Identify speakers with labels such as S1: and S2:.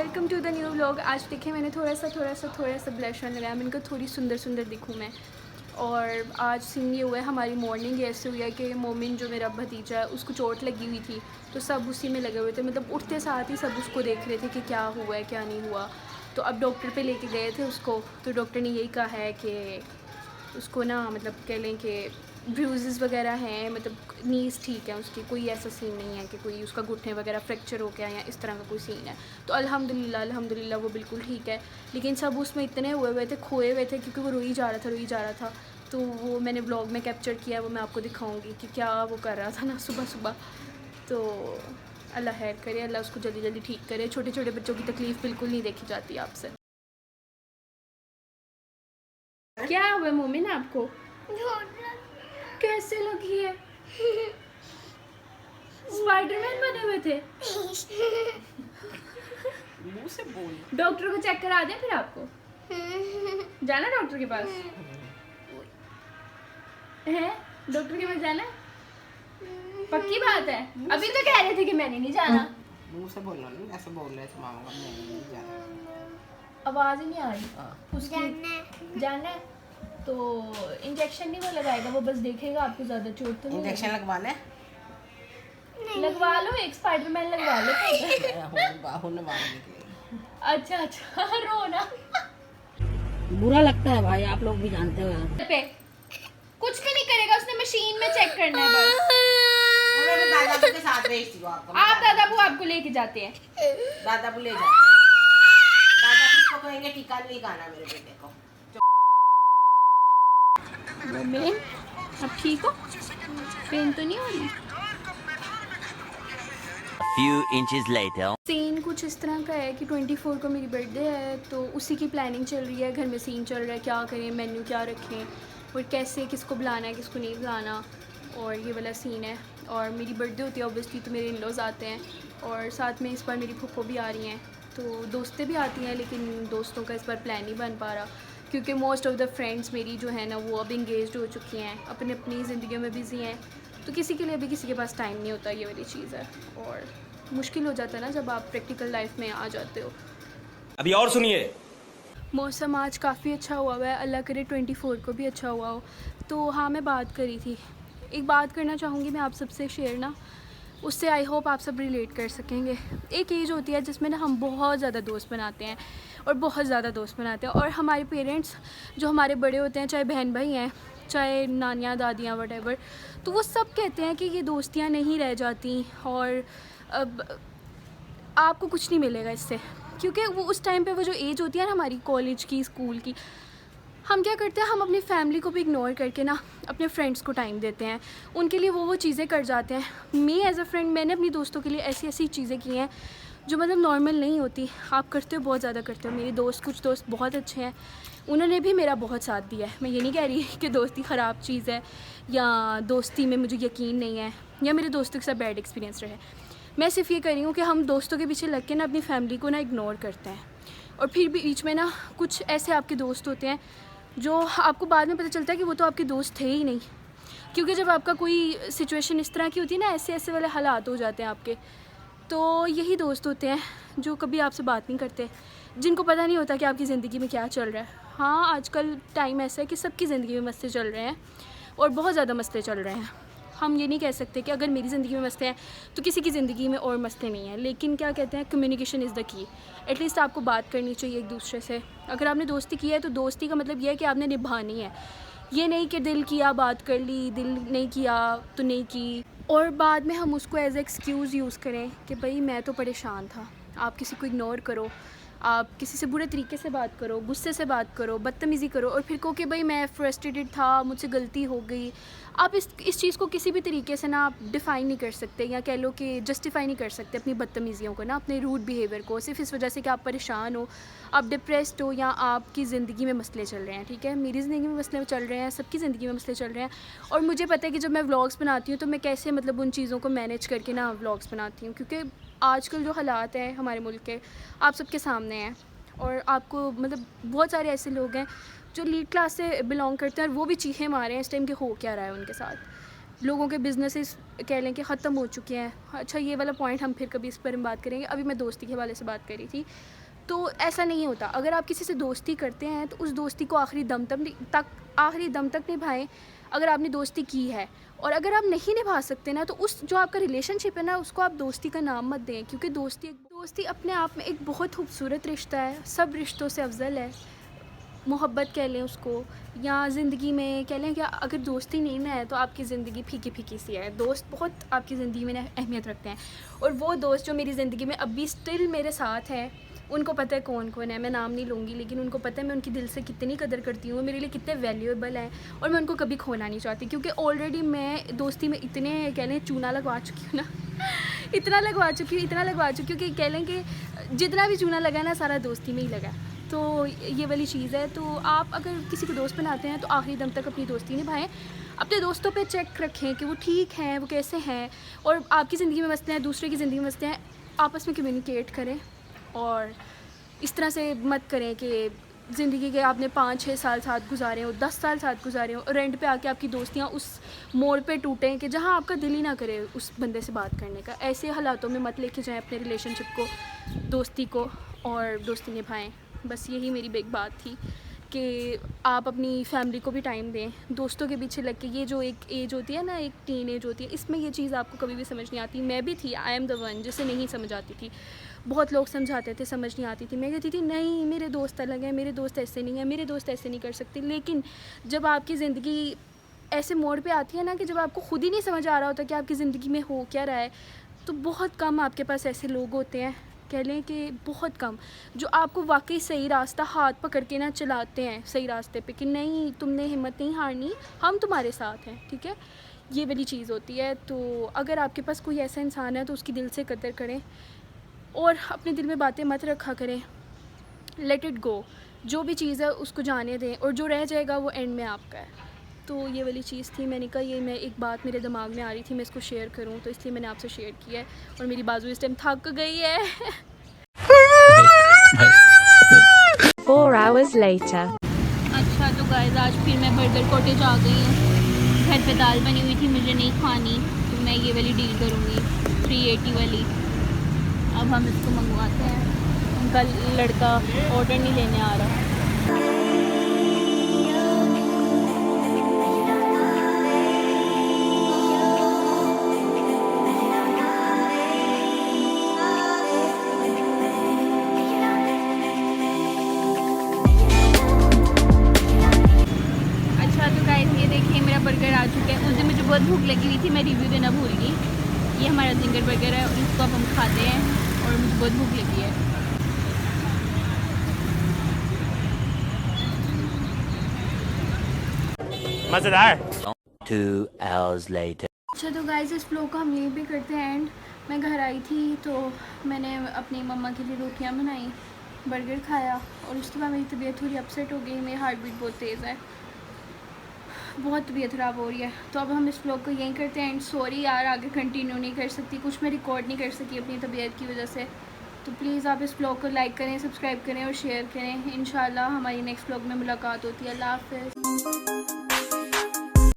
S1: Welcome to the new vlog. आज देखें मैंने थोड़ा सा ब्लश लगाया, मैंने कहा थोड़ी सुंदर दिखूँ मैं। और आज सीन ये हुआ है, हमारी मॉर्निंग ऐसे हुई है कि मोमिन जो मेरा भतीजा है उसको चोट लगी हुई थी, तो सब उसी में लगे हुए थे। मतलब उठते साथ ही सब उसको देख रहे थे कि क्या हुआ है क्या नहीं हुआ। तो अब डॉक्टर पे लेके गए थे उसको, तो डॉक्टर ने यही कहा है कि उसको ना मतलब कह लें कि ब्रूजेस वगैरह हैं, मतलब नीज़ ठीक है उसकी, कोई ऐसा सीन नहीं है कि कोई उसका घुटने वगैरह फ्रैक्चर हो गया या इस तरह का कोई सीन है। तो अल्हम्दुलिल्लाह वो बिल्कुल ठीक है। लेकिन सब उसमें इतने हुए थे, खोए हुए थे, क्योंकि वो रोई जा रहा था। तो वो मैंने ब्लॉग में कैप्चर किया, वो मैं आपको दिखाऊँगी कि क्या वो कर रहा था ना सुबह। तो अल्लाह खैर करे, अल्लाह उसको जल्दी ठीक करे। छोटे छोटे बच्चों की तकलीफ़ बिल्कुल नहीं देखी जाती आपसे। क्या हुआ मोमिन आपको? कैसे लगी है? स्पाइडरमैन बने हुए थे।
S2: मुंह से बोल।
S1: डॉक्टर को चेक करा दें फिर आपको? जाना डॉक्टर के पास है? डॉक्टर के पास जाना है? पक्की बात है? अभी तो कह रहे थे कि मैंने नहीं जाना।
S2: मुंह से बोलना नहीं, ऐसे बोल रहे थे मामा का मैंने नहीं जाना।
S1: आवाज़ ही नहीं आ रही उसकी। जाना है तो इंजेक्शन नहीं वो लगाएगा, वो बस देखेगा आपको ज़्यादा चोट तो नहीं
S2: इंजेक्शन लगवाना है?
S1: लगवा लो, एक स्पाइडरमैन लगवा लो।
S2: होने वाले के
S1: अच्छा रो ना।
S3: बुरा लगता है भाई, आप लोग भी जानते हो यार।
S1: पे कुछ भी नहीं करेगा, उसने मशीन में चेक करना है बस।
S2: मैं दादाबू के साथ भेजती हूँ आपको।
S1: आप दादाबू आपको लेके जाते हैं?
S2: दादाबू ले जाते हैं। दादाबू इसको कहेंगे टीका नहीं लगाना मेरे बेटे को।
S1: मम्मी अब ठीक हो? पेन तो नहीं हो रही?
S4: Few inches later.
S1: सीन कुछ इस तरह का है कि 24 को मेरी बर्थडे है, तो उसी की प्लानिंग चल रही है। घर में सीन चल रहा है, क्या करें, मेन्यू क्या रखें और कैसे किसको बुलाना है किसको नहीं बुलाना, और ये वाला सीन है। और मेरी बर्थडे होती है ऑब्वियसली, तो मेरे इन-लॉज़ आते हैं और साथ में इस बार मेरी फूफो भी आ रही हैं, तो दोस्तें भी आती हैं। लेकिन दोस्तों का इस बार प्लान नहीं बन पा रहा, क्योंकि मोस्ट ऑफ़ द फ्रेंड्स मेरी जो है ना वो अब इंगेज्ड हो चुकी हैं, अपनी अपनी ज़िंदगियों में बिज़ी हैं। तो किसी के लिए अभी किसी के पास टाइम नहीं होता, ये वाली चीज़ है। और मुश्किल हो जाता है ना जब आप प्रैक्टिकल लाइफ में आ जाते हो।
S5: अभी और सुनिए।
S1: मौसम आज काफ़ी अच्छा हुआ है, अल्लाह करे 24 को भी अच्छा हुआ हो। तो हाँ, मैं बात करी थी, एक बात करना चाहूँगी मैं आप सबसे शेयर ना, उससे आई होप आप सब रिलेट कर सकेंगे। एक एज होती है जिसमें ना हम बहुत ज़्यादा दोस्त बनाते हैं और बहुत ज़्यादा दोस्त बनाते हैं, और हमारे पेरेंट्स जो हमारे बड़े होते हैं, चाहे बहन भाई हैं, चाहे नानियाँ दादियाँ वटेवर, तो वो सब कहते हैं कि ये दोस्तियाँ नहीं रह जाती और अब आपको कुछ नहीं मिलेगा इससे। क्योंकि वो उस टाइम पे वो जो एज होती है ना हमारी कॉलेज की, स्कूल की, हम क्या करते हैं, हम अपनी फैमिली को भी इग्नोर करके ना अपने फ्रेंड्स को टाइम देते हैं, उनके लिए वो चीज़ें कर जाते हैं। मैं एज़ अ फ्रेंड मैंने अपनी दोस्तों के लिए ऐसी चीज़ें की हैं जो मतलब नॉर्मल नहीं होती। आप करते हो, बहुत ज़्यादा करते हो। मेरे दोस्त, कुछ दोस्त बहुत अच्छे हैं, उन्होंने भी मेरा बहुत साथ दिया है। मैं ये नहीं कह रही कि दोस्ती ख़राब चीज़ है या दोस्ती में मुझे यकीन नहीं है या मेरे दोस्तों के साथ बैड एक्सपीरियंस रहे। मैं सिर्फ ये कर रही हूँ कि हम दोस्तों के पीछे लग के ना अपनी फैमिली को ना इग्नोर करते हैं, और फिर भी बीच में ना कुछ ऐसे आपके दोस्त होते हैं जो आपको बाद में पता चलता है कि वो तो आपके दोस्त थे ही नहीं। क्योंकि जब आपका कोई सिचुएशन इस तरह की होती है ना, ऐसे वाले हालात हो जाते हैं आपके, तो यही दोस्त होते हैं जो कभी आपसे बात नहीं करते, जिनको पता नहीं होता कि आपकी ज़िंदगी में क्या चल रहा है। हाँ, आजकल टाइम ऐसा है कि सबकी ज़िंदगी में मसले चल रहे हैं और बहुत ज़्यादा मसले चल रहे हैं। हम ये नहीं कह सकते कि अगर मेरी ज़िंदगी में मसले हैं तो किसी की ज़िंदगी में और मसले नहीं हैं। लेकिन क्या कहते हैं, communication is the key. At least आपको बात करनी चाहिए एक दूसरे से। अगर आपने दोस्ती की है तो दोस्ती का मतलब ये है कि आपने निभानी है, ये नहीं कि दिल किया बात कर ली, दिल नहीं किया तो नहीं की, और बाद में हम उसको एज एक्सक्यूज़ यूज़ करें कि भाई मैं तो परेशान था। आप किसी को इग्नोर करो, आप किसी से बुरे तरीके से बात करो, गुस्से से बात करो, बदतमीज़ी करो, और फिर कहो कि भाई मैं फ्रस्ट्रेटेड था, मुझसे गलती हो गई। आप इस चीज़ को किसी भी तरीके से ना आप डिफ़ाइन नहीं कर सकते, या कह लो कि जस्टिफाई नहीं कर सकते अपनी बदतमीज़ियों को ना, अपने रूड बिहेवियर को, सिर्फ इस वजह से कि आप परेशान हो, आप डिप्रेस्ड हो, या आपकी ज़िंदगी में मसले चल रहे हैं। ठीक है, मेरी ज़िंदगी में मसले चल रहे हैं, सबकी ज़िंदगी में मसले चल रहे हैं, और मुझे पता है कि जब मैं व्लॉग्स बनाती हूँ तो मैं कैसे मतलब उन चीज़ों को मैनेज करके ना व्लॉग्स बनाती हूँ। क्योंकि आजकल जो हालात हैं हमारे मुल्क के आप सबके सामने हैं, और आपको मतलब बहुत सारे ऐसे लोग हैं जो लीड क्लास से बिलोंग करते हैं और वो भी चीखें मारे हैं इस टाइम के हो क्या रहा है उनके साथ। लोगों के बिजनेसेस कह लें कि ख़त्म हो चुके हैं। अच्छा, ये वाला पॉइंट हम फिर कभी इस पर बात करेंगे। अभी मैं दोस्ती के हवाले से बात कर रही थी। तो ऐसा नहीं होता, अगर आप किसी से दोस्ती करते हैं तो उस दोस्ती को आखिरी दम तक निभाएं। अगर आपने दोस्ती की है और अगर आप नहीं निभा सकते ना, तो उस जो आपका रिलेशनशिप है ना, उसको आप दोस्ती का नाम मत दें, क्योंकि दोस्ती अपने आप में एक बहुत खूबसूरत रिश्ता है, सब रिश्तों से अफजल है। मोहब्बत कह लें उसको, या ज़िंदगी में कह लें कि अगर दोस्ती नहीं ना है तो आपकी ज़िंदगी फीकी फीकी सी है। दोस्त बहुत आपकी ज़िंदगी में अहमियत रखते हैं, और वो दोस्त जो मेरी ज़िंदगी में अभी स्टिल मेरे साथ हैं, उनको पता है कौन कौन है। मैं नाम नहीं लूँगी, लेकिन उनको पता है मैं उनकी दिल से कितनी कदर करती हूँ, मेरे लिए कितने वैल्यूएबल हैं, और मैं उनको कभी खोना नहीं चाहती, क्योंकि ऑलरेडी मैं दोस्ती में इतने कह लें चूना लगवा चुकी हूँ ना इतना लगवा चुकी हूँ कि कह लें कि जितना भी चूना लगा ना, सारा दोस्ती में ही लगा। तो ये वाली चीज़ है। तो आप अगर किसी को दोस्त बनाते हैं तो आखिरी दम तक अपनी दोस्ती निभाएं। अपने दोस्तों पे चेक रखें कि वो ठीक हैं, वो कैसे हैं, और आपकी ज़िंदगी में मसले हैं, दूसरे की ज़िंदगी में मसले हैं, आपस में कम्युनिकेट करें। और इस तरह से मत करें कि ज़िंदगी के आपने 5-6 साल साथ गुजारे हो, 10 साल साथ गुजारे हो, और एंड पे आके आपकी दोस्तियाँ उस मोड़ पे टूटें कि जहाँ आपका दिल ही ना करे उस बंदे से बात करने का। ऐसे हालातों में मत लेके जाएं अपने रिलेशनशिप को, दोस्ती को, और दोस्ती निभाएं। बस यही मेरी बिग बात थी कि आप अपनी फैमिली को भी टाइम दें। दोस्तों के पीछे लग के, ये जो एक एज होती है ना, एक टीन एज होती है, इसमें ये चीज़ आपको कभी भी समझ नहीं आती। मैं भी थी, आई एम द वन जिसे नहीं समझ आती थी। बहुत लोग समझाते थे, समझ नहीं आती थी। मैं कहती थी नहीं, मेरे दोस्त अलग हैं, मेरे दोस्त ऐसे नहीं हैं, मेरे दोस्त ऐसे नहीं कर सकते। लेकिन जब आपकी ज़िंदगी ऐसे मोड़ पे आती है ना कि जब आपको खुद ही नहीं समझ आ रहा होता कि आपकी ज़िंदगी में हो क्या रहा है, तो बहुत कम आपके पास ऐसे लोग होते हैं, कह लें कि बहुत कम, जो आपको वाकई सही रास्ता हाथ पकड़ के ना चलाते हैं सही रास्ते पे, कि नहीं, तुमने हिम्मत नहीं हारनी, हम तुम्हारे साथ हैं, ठीक है। ये वाली चीज़ होती है। तो अगर आपके पास कोई ऐसा इंसान है तो उसकी दिल से कदर करें, और अपने दिल में बातें मत रखा करें। लेट इट गो, जो भी चीज़ है उसको जाने दें, और जो रह जाएगा वो एंड में आपका है। तो ये वाली चीज़ थी। मैंने कहा ये मैं एक बात मेरे दिमाग में आ रही थी, मैं इसको शेयर करूं, तो इसलिए मैंने आपसे शेयर किया है। और मेरी बाजू इस टाइम थक गई है
S5: 4 hours later.
S1: अच्छा, तो गाइस आज फिर मैं बर्गर कॉटेज आ गई हूँ। घर पे दाल बनी हुई थी, मुझे नहीं खानी, तो मैं ये वाली डील करूँगी, 380 वाली। अब हम इसको मंगवाते हैं। उनका लड़का ऑर्डर नहीं लेने आ रहा। बर्गर आ चुका है। उस दिन मुझे बहुत भूख लगी हुई थी, मैं रिव्यू देना भूल गई। ये हमारा जिंगर बर्गर है, और इसको अब हम खाते हैं, और मुझे बहुत भूख लगी है।
S4: मज़ेदार। 2 hours later.
S1: अच्छा, तो गाइस इस व्लॉग को हम यहीं पे करते हैं एंड। मैं घर आई थी तो मैंने अपनी मम्मा के लिए रोटियां बनाई, बर्गर खाया, और उसके बाद मेरी तबीयत थोड़ी अपसेट हो गई। मेरी हार्ट बीट बहुत तेज़ है, बहुत तबीयत ख़राब हो रही है। तो अब हम इस व्लॉग को यहीं करते हैं एंड। सॉरी यार, आगे कंटिन्यू नहीं कर सकती, कुछ मैं रिकॉर्ड नहीं कर सकी अपनी तबीयत की वजह से। तो प्लीज़ आप इस व्लॉग को लाइक करें, सब्सक्राइब करें और शेयर करें। इंशाल्लाह हमारी नेक्स्ट व्लॉग में मुलाकात होती है। अल्लाह हाफ़िज़।